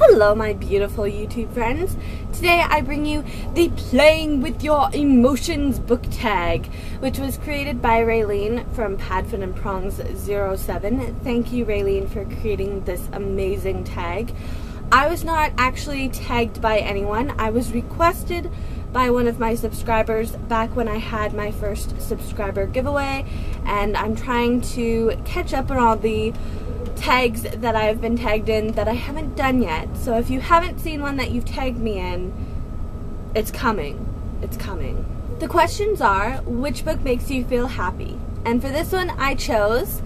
Hello my beautiful YouTube friends. Today I bring you the Playing With Your Emotions book tag, which was created by Raylene from Padfoot and Prongs 07. Thank you Raylene for creating this amazing tag. I was not actually tagged by anyone. I was requested by one of my subscribers back when I had my first subscriber giveaway, and I'm trying to catch up on all the tags that I've been tagged in that I haven't done yet. So if you haven't seen one that you've tagged me in, it's coming. It's coming. The questions are, which book makes you feel happy? And for this one I chose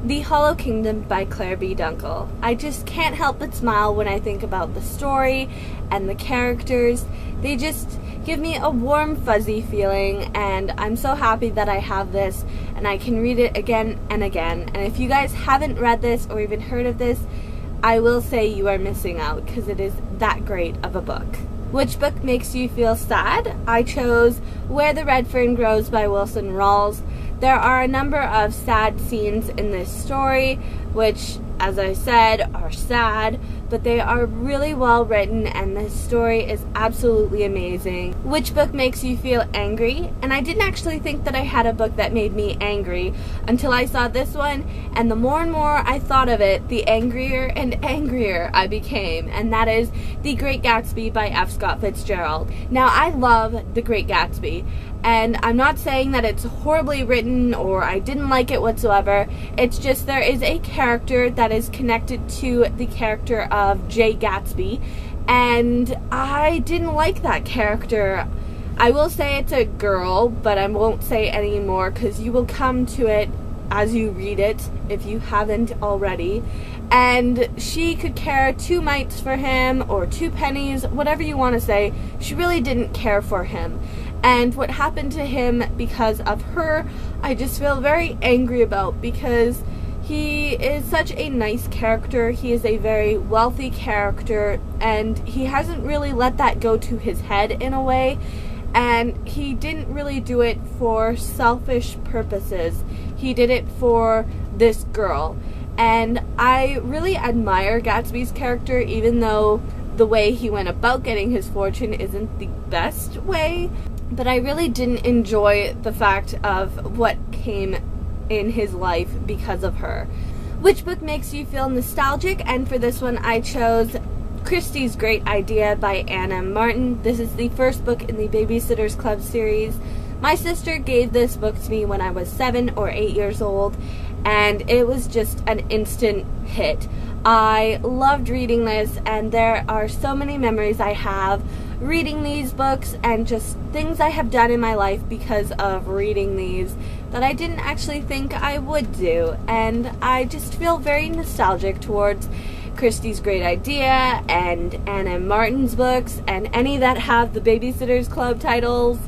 The Hollow Kingdom by Claire B. Dunkel. I just can't help but smile when I think about the story and the characters. They just give me a warm, fuzzy feeling, and I'm so happy that I have this and I can read it again and again. And if you guys haven't read this or even heard of this, I will say you are missing out because it is that great of a book. Which book makes you feel sad? I chose Where the Red Fern Grows by Wilson Rawls. There are a number of sad scenes in this story, which, as I said, are sad, but they are really well written and this story is absolutely amazing. Which book makes you feel angry? And I didn't actually think that I had a book that made me angry until I saw this one, and the more and more I thought of it, the angrier and angrier I became, and that is The Great Gatsby by F. Scott Fitzgerald. Now, I love The Great Gatsby, and I'm not saying that it's horribly written or I didn't like it whatsoever. It's just there is a character that is connected to the character of Jay Gatsby, and I didn't like that character. I will say it's a girl, but I won't say any more because you will come to it as you read it if you haven't already. And she could care 2 mites for him or 2 pennies, whatever you want to say. She really didn't care for him. And what happened to him because of her, I just feel very angry about, because he is such a nice character. He is a very wealthy character, and he hasn't really let that go to his head in a way. And he didn't really do it for selfish purposes. He did it for this girl. And I really admire Gatsby's character, even though the way he went about getting his fortune isn't the best way. But I really didn't enjoy the fact of what came in his life because of her. Which book makes you feel nostalgic? And for this one I chose Christie's Great Idea by Ann M. Martin. This is the first book in the Babysitter's Club series. My sister gave this book to me when I was 7 or 8 years old, and it was just an instant hit. I loved reading this, and there are so many memories I have reading these books and just things I have done in my life because of reading these that I didn't actually think I would do. And I just feel very nostalgic towards Christie's Great Idea and Ann M. Martin's books and any that have the Babysitter's Club titles.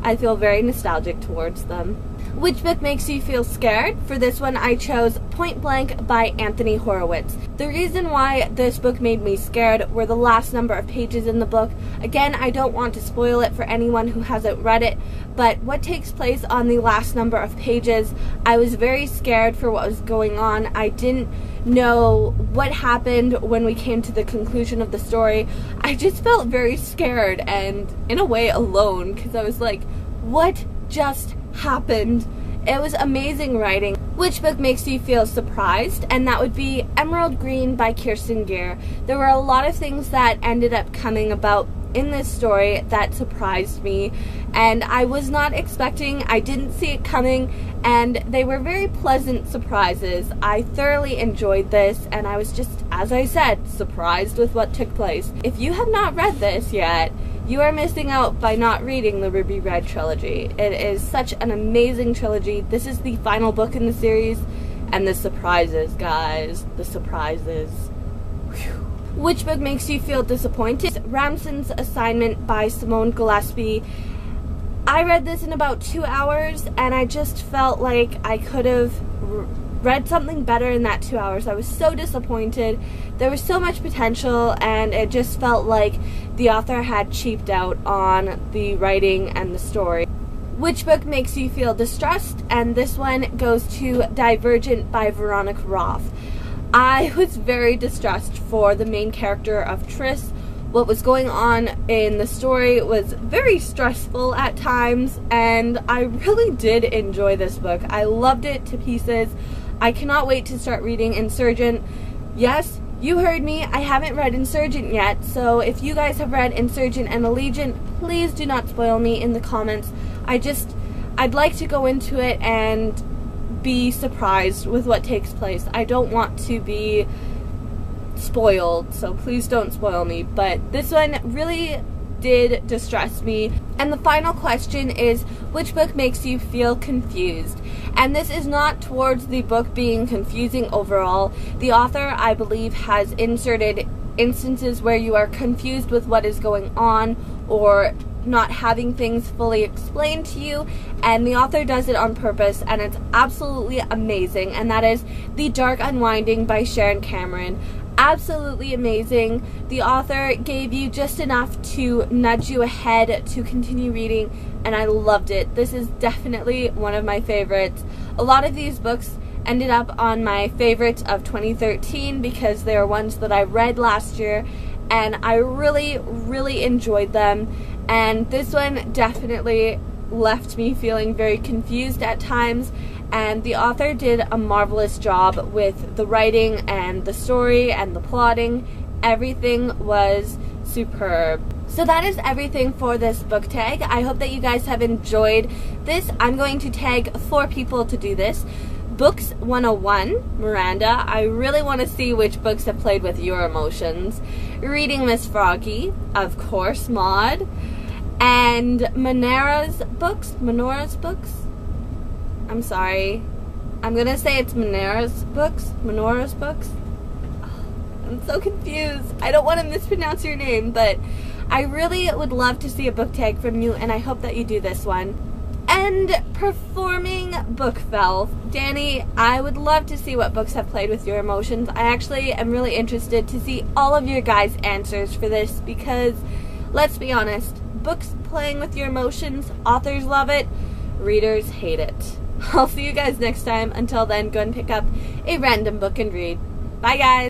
I feel very nostalgic towards them. Which book makes you feel scared? For this one I chose Point Blank by Anthony Horowitz. The reason why this book made me scared were the last number of pages in the book. Again, I don't want to spoil it for anyone who hasn't read it, but what takes place on the last number of pages, I was very scared for what was going on. I didn't know what happened when we came to the conclusion of the story. I just felt very scared and in a way alone, because I was like, what just happened? It was amazing writing. Which book makes you feel surprised? And that would be Emerald Green by Kirsten Gear. There were a lot of things that ended up coming about in this story that surprised me, and I was not expecting. I didn't see it coming, and they were very pleasant surprises. I thoroughly enjoyed this, and I was just, as I said, surprised with what took place. If you have not read this yet, you are missing out by not reading the Ruby Red trilogy. It is such an amazing trilogy. This is the final book in the series, and the surprises, guys, the surprises. Whew. Which book makes you feel disappointed? Ramson's Assignment by Simone Gillespie. I read this in about 2 hours, and I just felt like I could have read something better in that 2 hours. I was so disappointed. There was so much potential, and it just felt like the author had cheaped out on the writing and the story. Which book makes you feel distressed? And this one goes to Divergent by Veronica Roth. I was very distressed for the main character of Triss. What was going on in the story was very stressful at times, and I really did enjoy this book. I loved it to pieces. I cannot wait to start reading Insurgent. Yes, you heard me, I haven't read Insurgent yet, so if you guys have read Insurgent and Allegiant, please do not spoil me in the comments. I'd like to go into it and be surprised with what takes place. I don't want to be spoiled, so please don't spoil me, but this one really did distress me. And the final question is, which book makes you feel confused? And this is not towards the book being confusing overall. The author, I believe, has inserted instances where you are confused with what is going on or not having things fully explained to you, and the author does it on purpose, and it's absolutely amazing. And that is The Dark Unwinding by Sharon Cameron. Absolutely amazing. The author gave you just enough to nudge you ahead to continue reading, and I loved it. This is definitely one of my favorites. A lot of these books ended up on my favorites of 2013 because they are ones that I read last year, and I really enjoyed them. And this one definitely left me feeling very confused at times, and the author did a marvelous job with the writing and the story and the plotting. Everything was superb. So that is everything for this book tag. I hope that you guys have enjoyed this. I'm going to tag 4 people to do this. Books 101, Miranda. I really want to see which books have played with your emotions. ReadingMissFroggy, of course, Maud. And Moneera's books. I'm sorry. I'm gonna say it's Moneera's books. I'm so confused. I don't want to mispronounce your name, but I really would love to see a book tag from you, and I hope that you do this one. And PerformingBookFelf. Danny, I would love to see what books have played with your emotions. I actually am really interested to see all of your guys' answers for this, because let's be honest, books playing with your emotions, authors love it, readers hate it. I'll see you guys next time. Until then, go and pick up a random book and read. Bye, guys.